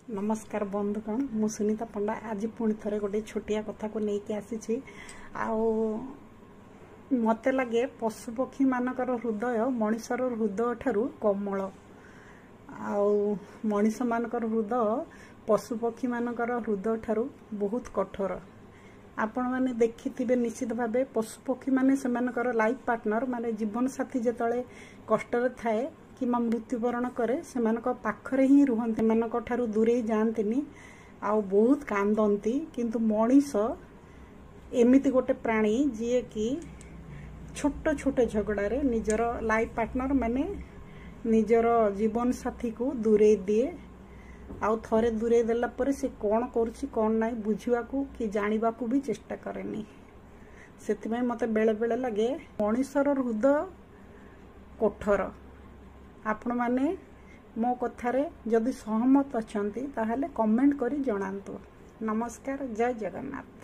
नमस्कार बंधुगण मु सुनीता पंडा आज पुणी थे गोटे छोटिया कथा को लेकिन आसी मत लगे पशुपक्षी मानकर हृदय मनिषर हृदय ठारू कोमल मनिष मानकर हृदय पशुपक्षी मानकर हृदय ठारू बहुत कठोर। आपण मैंने देखिथिबे निश्चित भाव पशुपक्षी माने सेमानकर लाइफ पार्टनर माने जीवन साथी जेतले कष्टर थाए कि मृत्युवरण करे सेमानक पाखरे ही रुहंती सेमानक ठारू दूरे जांतिनी आ बहुत कांदंती। किंतु मनीष एमिति गोटे प्राणी जी कि छोट छोट झगड़े निजर लाइफ पार्टनर माने निजर जीवन साथी को दूरे दिए आउ थरे दूरे देला परे से कौन करुछि कौन नाई बुझिवाकू कि जानिबाकू भी चेष्टा करेनी। सेतिमे मते बेले बेले लगे मनीषर हृदय कठोर। आपण माने मो कथारे जदि सहमत अछंती ताहले कमेंट करी जणांतु। नमस्कार, जय जगन्नाथ।